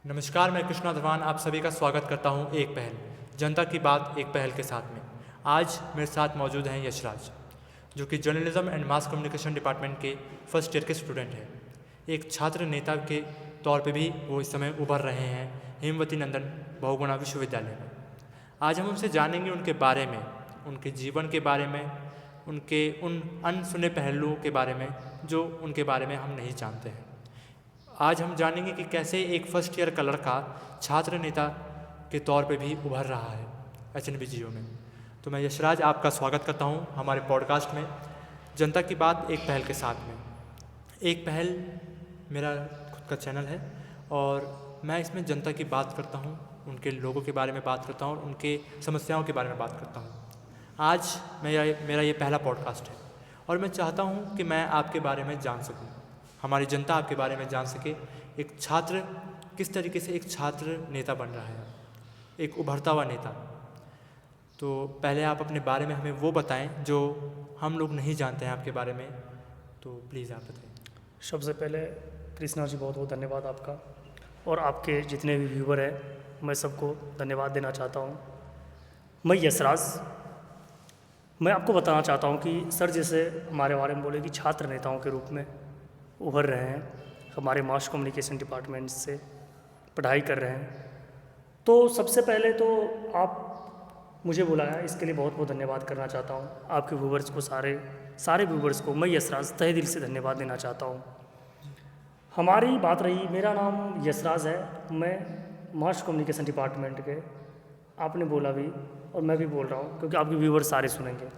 नमस्कार, मैं कृष्णा धवान आप सभी का स्वागत करता हूं एक पहल जनता की बात एक पहल के साथ में। आज मेरे साथ मौजूद हैं यशराज, जो कि journalism and mass communication department के फर्स्ट ईयर के स्टूडेंट हैं। एक छात्र नेता के तौर पे भी वो इस समय उभर रहे हैं हेमवती नंदन बहुगुणा विश्वविद्यालय में। आज हम उनसे जानेंगे उनके बारे में, उनके जीवन के बारे में, उनके उन अनसुने पहलुओं के बारे में जो उनके बारे में हम नहीं जानते हैं। आज हम जानेंगे कि कैसे एक फर्स्ट ईयर का लड़का छात्र नेता के तौर पे भी उभर रहा है एचएनबीजीओ में। तो मैं यशराज आपका स्वागत करता हूं हमारे पॉडकास्ट में जनता की बात एक पहल के साथ में। एक पहल मेरा खुद का चैनल है और मैं इसमें जनता की बात करता हूं, उनके लोगों के बारे में बात करता हूं और उनके समस्याओं के बारे में बात करता हूं। आज मेरा ये पहला पॉडकास्ट है और मैं चाहता हूं कि मैं आपके बारे में जान सकूं, हमारी जनता आपके बारे में जान सके। एक छात्र किस तरीके से एक छात्र नेता बन रहा है, एक उभरता हुआ नेता। तो पहले आप अपने बारे में हमें वो बताएं जो हम लोग नहीं जानते हैं आपके बारे में, तो प्लीज़ आप बताएं। सबसे पहले कृष्णा जी बहुत बहुत धन्यवाद आपका, और आपके जितने भी व्यूवर हैं मैं सबको धन्यवाद देना चाहता हूँ। मैं यशराज, मैं आपको बताना चाहता हूँ कि सर जैसे हमारे बारे में बोले कि छात्र नेताओं के रूप में उभर रहे हैं, हमारे मास कम्युनिकेशन डिपार्टमेंट से पढ़ाई कर रहे हैं। तो सबसे पहले तो आप मुझे बुलाया, इसके लिए बहुत बहुत धन्यवाद करना चाहता हूँ। आपके व्यूवर्स को, सारे व्यूवर्स को मैं यशराज तहे दिल से धन्यवाद देना चाहता हूँ। हमारी बात रही, मेरा नाम यशराज है, मैं मास कम्युनिकेशन डिपार्टमेंट के, आपने बोला भी और मैं भी बोल रहा हूँ क्योंकि आपके व्यूवर्स सारे सुनेंगे।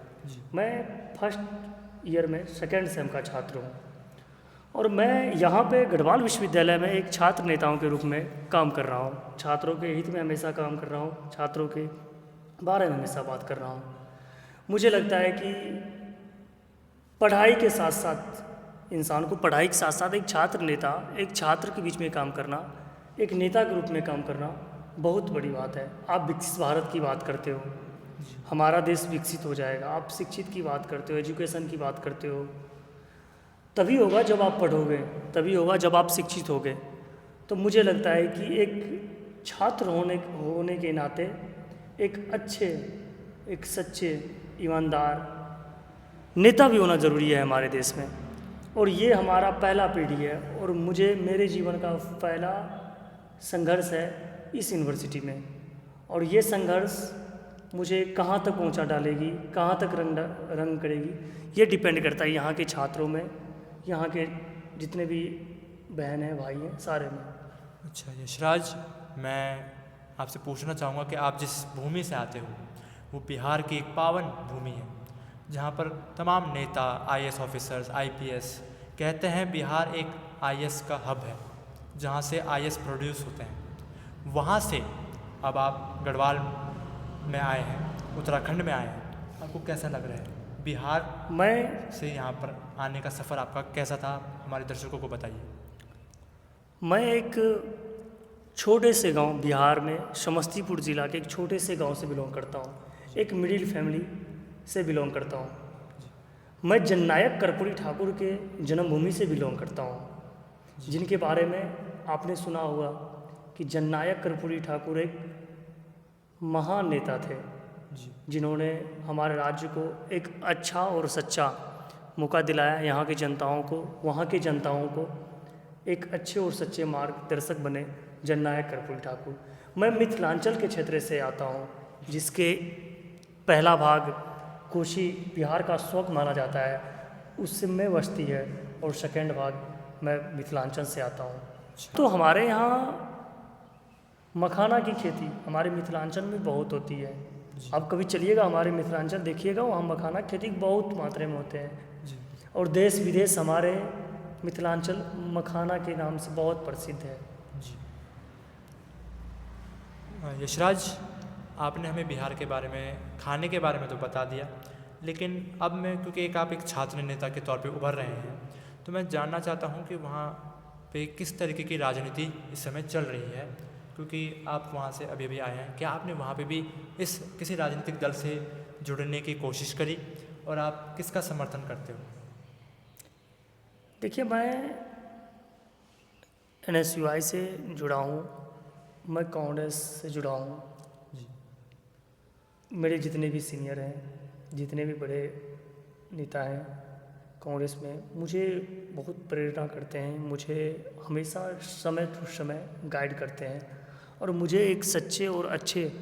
मैं फर्स्ट ईयर में सेकेंड सेम का छात्र हूँ और मैं यहाँ पे गढ़वाल विश्वविद्यालय में एक छात्र नेताओं के रूप में काम कर रहा हूँ। छात्रों के हित में हमेशा काम कर रहा हूँ, छात्रों के बारे में हमेशा बात कर रहा हूँ। मुझे लगता है कि पढ़ाई के साथ साथ इंसान को, पढ़ाई के साथ साथ एक छात्र नेता, एक छात्र के बीच में काम करना, एक नेता के रूप में काम करना बहुत बड़ी बात है। आप विकसित भारत की बात करते हो, हमारा देश विकसित हो जाएगा। आप शिक्षित की बात करते हो, एजुकेशन की बात करते हो, तभी होगा जब आप पढ़ोगे, तभी होगा जब आप शिक्षित होगे। तो मुझे लगता है कि एक छात्र होने के नाते एक अच्छे, एक सच्चे, ईमानदार नेता भी होना ज़रूरी है हमारे देश में। और ये हमारा पहला पीढ़ी है और मेरे जीवन का पहला संघर्ष है इस यूनिवर्सिटी में। और ये संघर्ष मुझे कहाँ तक पहुँचा डालेगी, कहाँ तक रंग करेगी, ये डिपेंड करता है यहाँ के छात्रों में, यहाँ के जितने भी बहन हैं, भाई हैं, सारे में। अच्छा यशराज, मैं आपसे पूछना चाहूँगा कि आप जिस भूमि से आते हो वो बिहार की एक पावन भूमि है, जहाँ पर तमाम नेता, आईएएस ऑफिसर्स, आईपीएस कहते हैं बिहार एक आईएएस का हब है, जहाँ से आईएएस प्रोड्यूस होते हैं। वहाँ से अब आप गढ़वाल में आए हैं, उत्तराखंड में आए हैं, आपको कैसा लग रहा है? बिहार से यहाँ पर आने का सफ़र आपका कैसा था, हमारे दर्शकों को बताइए। मैं एक छोटे से गांव, बिहार में समस्तीपुर ज़िला के एक छोटे से गांव से बिलोंग करता हूँ, एक मिडिल फैमिली से बिलोंग करता हूँ। मैं जननायक कर्पूरी ठाकुर के जन्मभूमि से बिलोंग करता हूँ, जिनके बारे में आपने सुना होगा कि जननायक कर्पूरी ठाकुर एक महान नेता थे, जिन्होंने हमारे राज्य को एक अच्छा और सच्चा मौका दिलाया। यहाँ की जनताओं को, वहाँ के जनताओं को एक अच्छे और सच्चे मार्गदर्शक बने जननायक कर्पूरी ठाकुर। मैं मिथिलांचल के क्षेत्र से आता हूँ, जिसके पहला भाग कोशी बिहार का शौक माना जाता है, उसमें बसती है, और सेकेंड भाग मैं मिथिलांचल से आता हूँ। तो हमारे यहाँ मखाना की खेती हमारे मिथिलांचल में बहुत होती है। आप कभी चलिएगा हमारे मिथिलांचल, देखिएगा, वहाँ मखाना की खेती बहुत मात्रा में होते हैं और देश विदेश हमारे मिथिलांचल मखाना के नाम से बहुत प्रसिद्ध है। यशराज, आपने हमें बिहार के बारे में, खाने के बारे में तो बता दिया, लेकिन अब मैं, क्योंकि आप एक छात्र नेता के तौर पे उभर रहे हैं, तो मैं जानना चाहता हूँ कि वहाँ पे किस तरीके की राजनीति इस समय चल रही है, क्योंकि आप वहाँ से अभी अभी आए हैं। क्या आपने वहाँ पे भी किसी राजनीतिक दल से जुड़ने की कोशिश करी और आप किसका समर्थन करते हो? देखिए, मैं NSUI से जुड़ा हूँ मैं कांग्रेस से जुड़ा हूँ। जी मेरे जितने भी सीनियर हैं, जितने भी बड़े नेता हैं कांग्रेस में, मुझे बहुत प्रेरणा करते हैं, मुझे हमेशा समय टू समय गाइड करते हैं और मुझे एक सच्चे और अच्छे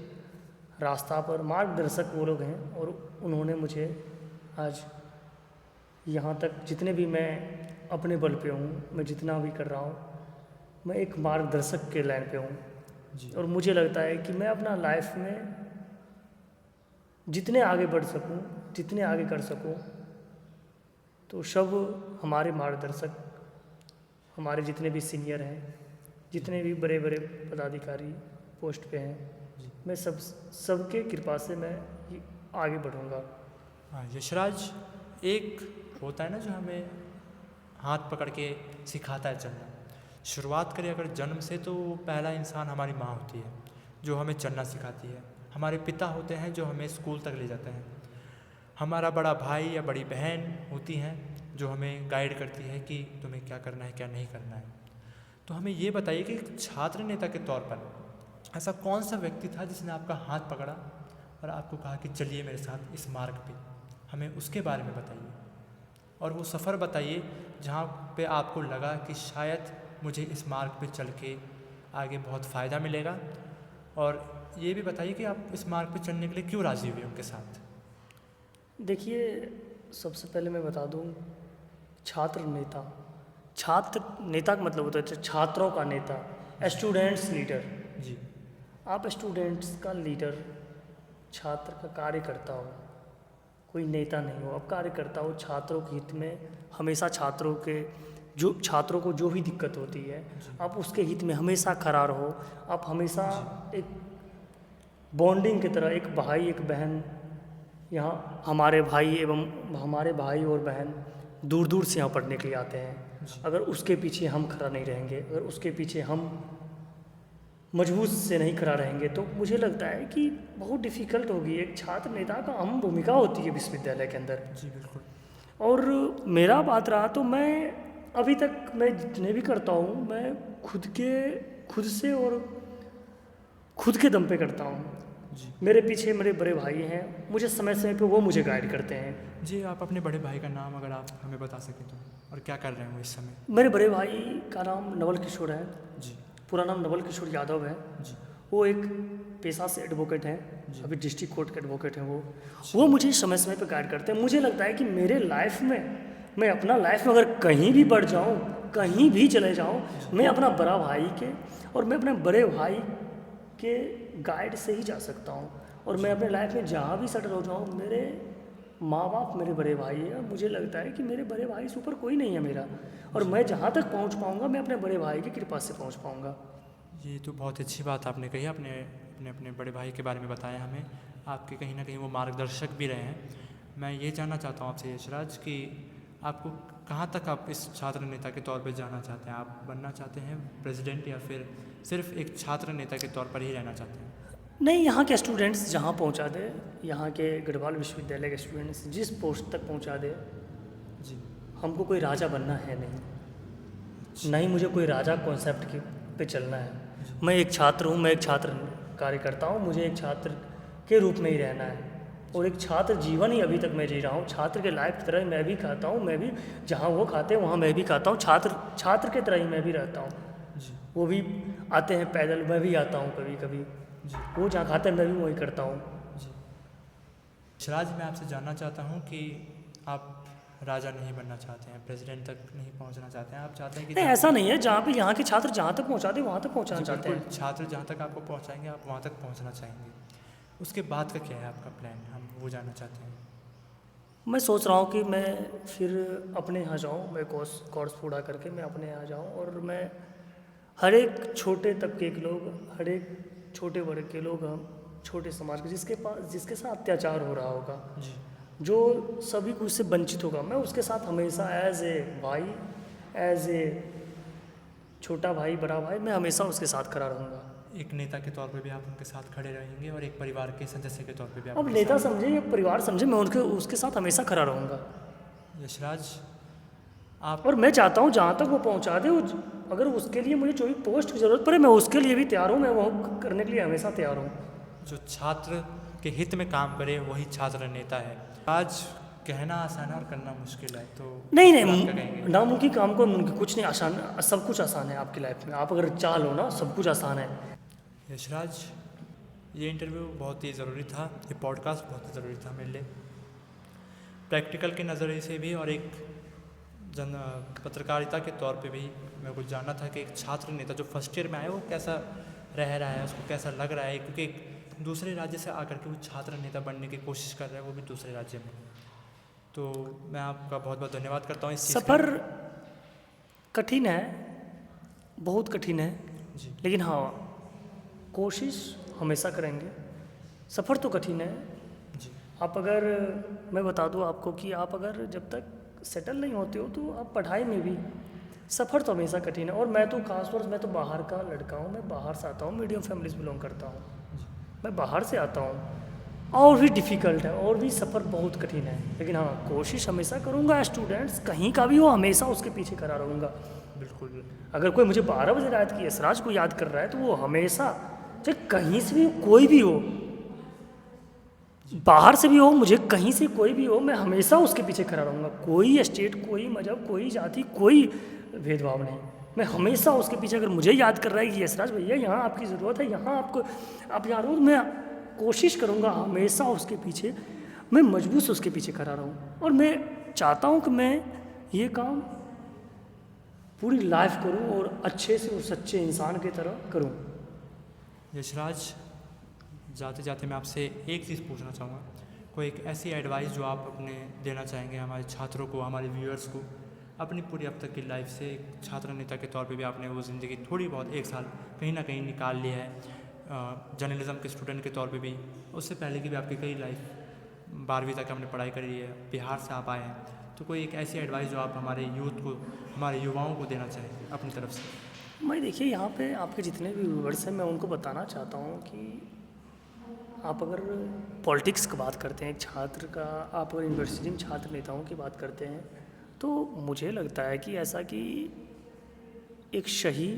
रास्ता पर मार्गदर्शक वो लोग हैं। और उन्होंने मुझे आज यहाँ तक, जितने भी मैं अपने बल पे हूँ, मैं जितना भी कर रहा हूँ, मैं एक मार्गदर्शक के लाइन पे हूँ। जी और मुझे लगता है कि मैं अपना लाइफ में जितने आगे बढ़ सकूं, जितने आगे कर सकूं, तो सब हमारे मार्गदर्शक, हमारे जितने भी सीनियर हैं, जितने भी बड़े बड़े पदाधिकारी पोस्ट पे हैं, जी मैं सबके कृपा से मैं आगे बढ़ूंगा। हाँ यशराज, एक होता है ना जो हमें हाथ पकड़ के सिखाता है चलना। शुरुआत करें अगर जन्म से, तो पहला इंसान हमारी माँ होती है जो हमें चलना सिखाती है। हमारे पिता होते हैं जो हमें स्कूल तक ले जाते हैं। हमारा बड़ा भाई या बड़ी बहन होती हैं जो हमें गाइड करती है कि तुम्हें क्या करना है, क्या नहीं करना है। तो हमें ये बताइए कि छात्र नेता के तौर पर ऐसा कौन सा व्यक्ति था जिसने आपका हाथ पकड़ा और आपको कहा कि चलिए मेरे साथ इस मार्ग पे। हमें उसके बारे में बताइए और वो सफ़र बताइए जहाँ पे आपको लगा कि शायद मुझे इस मार्ग पे चल के आगे बहुत फ़ायदा मिलेगा। और ये भी बताइए कि आप इस मार्ग पे चलने के लिए क्यों राज़ी हुए उनके साथ। देखिए, सबसे पहले मैं बता दूं, छात्र नेता का मतलब होता है छात्रों का नेता, स्टूडेंट्स लीडर। जी आप स्टूडेंट्स का लीडर, छात्र का कार्यकर्ता हो, कोई नेता नहीं हो, आप कार्यकर्ता हो। छात्रों के हित में हमेशा छात्रों को जो भी दिक्कत होती है, आप उसके हित में हमेशा खड़ा रहो। आप हमेशा एक बॉन्डिंग की तरह, एक भाई एक बहन, यहाँ हमारे भाई और बहन दूर दूर से यहाँ पढ़ने के लिए आते हैं। अगर उसके पीछे हम खड़ा नहीं रहेंगे, अगर उसके पीछे हम मजबूत से नहीं खड़ा रहेंगे, तो मुझे लगता है कि बहुत डिफ़िकल्ट होगी। एक छात्र नेता का अहम भूमिका होती है विश्वविद्यालय के अंदर। जी बिल्कुल। और मेरा बात रहा तो मैं अभी तक मैं जितने भी करता हूँ, मैं खुद से और खुद के दम पे करता हूँ। जी मेरे पीछे मेरे बड़े भाई हैं, मुझे समय समय पे वो मुझे गाइड करते हैं। जी, आप अपने बड़े भाई का नाम अगर आप हमें बता सकें तो, और क्या कर रहे हैं वो इस समय। मेरे बड़े भाई का नाम नवल किशोर है, जी पूरा नाम नवल किशोर यादव है। जी वो एक पेशा से एडवोकेट हैं, जी। अभी डिस्ट्रिक्ट कोर्ट के एडवोकेट हैं वो मुझे समय समय पे गाइड करते हैं। मुझे लगता है कि मेरे लाइफ में, मैं अपना लाइफ में अगर कहीं भी बढ़ जाऊँ, कहीं भी चले जाऊँ, मैं अपना बड़ा भाई के और मैं अपने बड़े भाई के गाइड से ही जा सकता हूँ। और मैं अपने लाइफ में जहाँ भी सेटल हो जाऊँ, मेरे माँ बाप मेरे बड़े भाई है। मुझे लगता है कि मेरे बड़े भाई से ऊपर कोई नहीं है मेरा, और मैं जहाँ तक पहुँच पाऊँगा, मैं अपने बड़े भाई की कृपा से पहुँच पाऊँगा। ये तो बहुत अच्छी बात आपने कही। आपने अपने अपने बड़े भाई के बारे में बताया हमें, आपके कहीं ना कहीं वो मार्गदर्शक भी रहे हैं। मैं ये जानना चाहता हूँ आपसे यशराज कि आपको कहाँ तक आप इस छात्र नेता के तौर पे जाना चाहते हैं। आप बनना चाहते हैं प्रेसिडेंट, या फिर सिर्फ एक छात्र नेता के तौर पर ही रहना चाहते हैं। नहीं, यहाँ के स्टूडेंट्स जहाँ पहुँचा दे, यहाँ के गढ़वाल विश्वविद्यालय के स्टूडेंट्स जिस पोस्ट तक पहुँचा दे, जी हमको कोई राजा बनना है नहीं, नहीं मुझे कोई राजा कॉन्सेप्ट के पे चलना है। मैं एक छात्र हूँ, मैं एक छात्र कार्यकर्ता हूँ, मुझे एक छात्र के रूप में ही रहना है। और एक छात्र जीवन ही अभी तक मैं जी रहा हूँ। छात्र के लाइफ की तरह मैं भी खाता हूँ, मैं भी जहाँ वो खाते हैं वहाँ मैं भी खाता हूँ। छात्र के तरह ही मैं भी रहता हूँ। जी वो भी आते हैं पैदल, मैं भी आता हूँ कभी कभी। जी वो जहाँ खाते हैं मैं भी वही करता हूँ। जी। यशराज, मैं आपसे जानना चाहता हूँ कि आप राजा नहीं बनना चाहते हैं, प्रेसिडेंट तक नहीं पहुँचना चाहते हैं। आप चाहते हैं कि नहीं, ऐसा नहीं है। जहाँ पे यहाँ के छात्र जहाँ तक पहुँचा दे वहाँ तक पहुँचाना जी, चाहते हैं। बिल्कुल। छात्र जहाँ तक आपको पहुँचाएंगे आप वहाँ तक पहुँचना चाहेंगे। उसके बाद का क्या है आपका प्लान, हम वो जानना चाहते हैं। मैं सोच रहा हूँ कि मैं फिर अपने यहाँ जाऊँ, मैं कोर्स पूरा करके मैं अपने यहाँ जाऊँ, और मैं हर एक छोटे तबके के लोग, हर एक छोटे वर्ग के लोग, हम छोटे समाज के जिसके साथ अत्याचार हो रहा होगा, जी जो सभी कुछ से वंचित होगा, मैं उसके साथ हमेशा एज ए भाई, एज ए छोटा भाई, बड़ा भाई, मैं हमेशा उसके साथ खड़ा रहूँगा। एक नेता के तौर पे भी आप उनके साथ खड़े रहेंगे और एक परिवार के सदस्य के तौर पे भी आप अब उनके नेता साथ। समझे या परिवार समझे, मैं उसके साथ हमेशा खड़ा रहूँगा। यशराज, आप और मैं चाहता हूँ जहाँ तक वो पहुँचा दे, अगर उसके लिए मुझे जो भी पोस्ट की ज़रूरत पड़े, मैं उसके लिए भी तैयार हूँ, मैं वो करने के लिए हमेशा तैयार हूँ। जो छात्र के हित में काम करे वही छात्र नेता है। आज कहना आसान है और करना मुश्किल है, तो नहीं इस पर आप क्या नहीं, कहेंगे? नामुमकिन काम को मुमकिन, कुछ नहीं आसान, सब कुछ आसान है आपकी लाइफ में, आप अगर चाह लो ना सब कुछ आसान है। यशराज, ये इंटरव्यू बहुत ही ज़रूरी था, ये पॉडकास्ट बहुत ही ज़रूरी था मेरे लिए, प्रैक्टिकल के नज़रिए से भी और एक पत्रकारिता के तौर पे भी। मेरे को जानना था कि एक छात्र नेता जो फर्स्ट ईयर में आया वो कैसा रह रहा है, उसको कैसा लग रहा है, क्योंकि एक दूसरे राज्य से आकर के वो छात्र नेता बनने की कोशिश कर रहा है, वो भी दूसरे राज्य में। तो मैं आपका बहुत बहुत धन्यवाद करता हूँ इस चीज़ का। सफ़र कठिन है, बहुत कठिन है, जी लेकिन हाँ कोशिश हमेशा करेंगे। सफ़र तो कठिन है, जी आप अगर, मैं बता दूँ आपको कि आप अगर जब तक सेटल नहीं होते हो तो आप पढ़ाई में भी, सफ़र तो हमेशा कठिन है। और मैं तो खासतौर से, मैं तो बाहर का लड़का हूँ, मैं बाहर से आता हूँ, मीडियम फैमिली से बिलोंग करता हूँ, मैं बाहर से आता हूँ, और भी डिफ़िकल्ट है, और भी सफ़र बहुत कठिन है, लेकिन हाँ कोशिश हमेशा करूँगा। स्टूडेंट्स कहीं का भी हो, हमेशा उसके पीछे खड़ा रहूँगा। बिल्कुल। अगर कोई मुझे 12 बजे रात की यशराज को याद कर रहा है तो वो हमेशा, चाहे कहीं से भी कोई भी हो, बाहर से भी हो, मुझे कहीं से कोई भी हो, मैं हमेशा उसके पीछे खड़ा रहूँगा। कोई स्टेट, कोई मजहब, कोई जाति, कोई भेदभाव नहीं, मैं हमेशा उसके पीछे। अगर मुझे याद कर रहा है कि यशराज भैया यहाँ आपकी ज़रूरत है, यहाँ आपको, आप यहाँ रहो, मैं कोशिश करूँगा हमेशा उसके पीछे, मैं मजबूत से उसके पीछे खड़ा रहूँ। और मैं चाहता हूँ कि मैं ये काम पूरी लाइफ करूँ और अच्छे से और सच्चे इंसान की तरह करूँ। यशराज, जाते जाते मैं आपसे एक चीज़ पूछना चाहूँगा, कोई एक ऐसी एडवाइस जो आप अपने देना चाहेंगे हमारे छात्रों को, हमारे व्यूअर्स को, अपनी पूरी अब तक की लाइफ से एक छात्र नेता के तौर पे भी आपने वो ज़िंदगी थोड़ी बहुत, एक साल कहीं ना कहीं निकाल ली है, जर्नलिज्म के स्टूडेंट के तौर पे भी, उससे पहले की भी आपकी कई लाइफ, 12वीं तक हमने पढ़ाई करी है, बिहार से आप आए हैं, तो कोई एक ऐसी एडवाइस जो आप हमारे यूथ को, हमारे युवाओं को देना चाहें अपनी तरफ से? मैं देखिए यहाँ पे आपके जितने भी व्यूअर्स हैं, मैं उनको बताना चाहता हूँ कि आप अगर पॉलिटिक्स की बात करते हैं, एक छात्र का, आप अगर यूनिवर्सिटी में छात्र नेताओं की बात करते हैं, तो मुझे लगता है कि ऐसा कि एक सही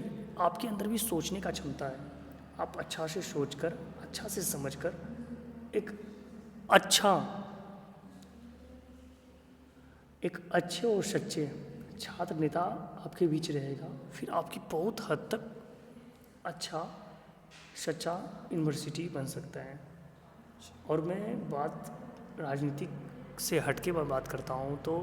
आपके अंदर भी सोचने का क्षमता है। आप अच्छा से सोचकर, अच्छा से समझकर एक अच्छे और सच्चे छात्र नेता आपके बीच रहेगा, फिर आपकी बहुत हद तक अच्छा सच्चा यूनिवर्सिटी बन सकता है। और मैं बात राजनीतिक से हटके बात करता हूँ, तो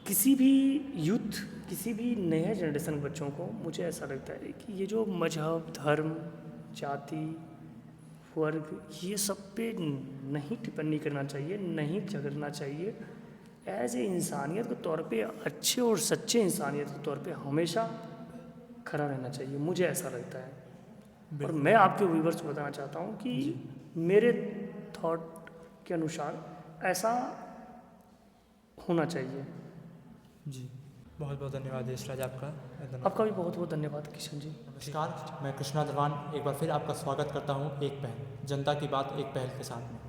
किसी भी यूथ, किसी भी नए जनरेशन के बच्चों को मुझे ऐसा लगता है कि ये जो मजहब, धर्म, जाति, वर्ग, ये सब पे नहीं टिप्पणी करना चाहिए, नहीं झगड़ना चाहिए। एज ए इंसानियत के तौर पे, अच्छे और सच्चे इंसानियत के तौर पे हमेशा खड़ा रहना चाहिए, मुझे ऐसा लगता है। और मैं आपके व्यूअर्स को बताना चाहता हूँ कि मेरे थॉट के अनुसार ऐसा होना चाहिए। जी, बहुत बहुत धन्यवाद यशराज आपका। आपका भी बहुत बहुत धन्यवाद किशन जी। नमस्कार, मैं कृष्णा दलवान एक बार फिर आपका स्वागत करता हूं एक पहल, जनता की बात एक पहल के साथ में।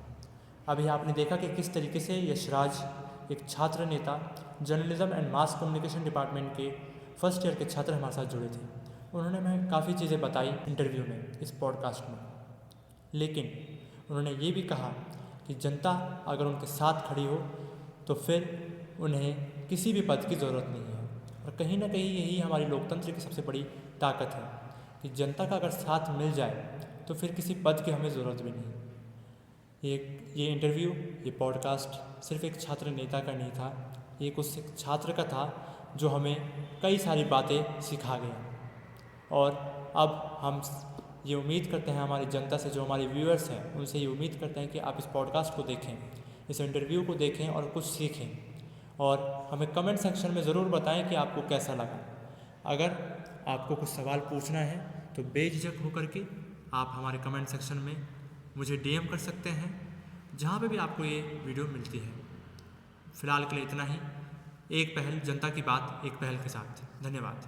अभी आपने देखा कि किस तरीके से यशराज, एक छात्र नेता, journalism and mass communication department के फर्स्ट ईयर के छात्र हमारे साथ जुड़े थे। उन्होंने हमें काफ़ी चीज़ें बताई इंटरव्यू में, इस पॉडकास्ट में, लेकिन उन्होंने ये भी कहा कि जनता अगर उनके साथ खड़ी हो तो फिर उन्हें किसी भी पद की ज़रूरत नहीं है। और कहीं ना कहीं यही हमारी लोकतंत्र की सबसे बड़ी ताकत है कि जनता का अगर साथ मिल जाए तो फिर किसी पद की हमें ज़रूरत भी नहीं। ये इंटरव्यू, ये पॉडकास्ट सिर्फ एक छात्र नेता का नहीं था, ये उस एक छात्र का था जो हमें कई सारी बातें सिखा गया। और अब हम ये उम्मीद करते हैं हमारी जनता से, जो हमारे व्यूअर्स हैं उनसे ये उम्मीद करते हैं कि आप इस पॉडकास्ट को देखें, इस इंटरव्यू को देखें और कुछ सीखें, और हमें कमेंट सेक्शन में ज़रूर बताएं कि आपको कैसा लगा। अगर आपको कुछ सवाल पूछना है तो बेझिझक होकर के आप हमारे कमेंट सेक्शन में मुझे डीएम कर सकते हैं, जहाँ पे भी आपको ये वीडियो मिलती है। फ़िलहाल के लिए इतना ही। एक पहल, जनता की बात एक पहल के साथ। धन्यवाद।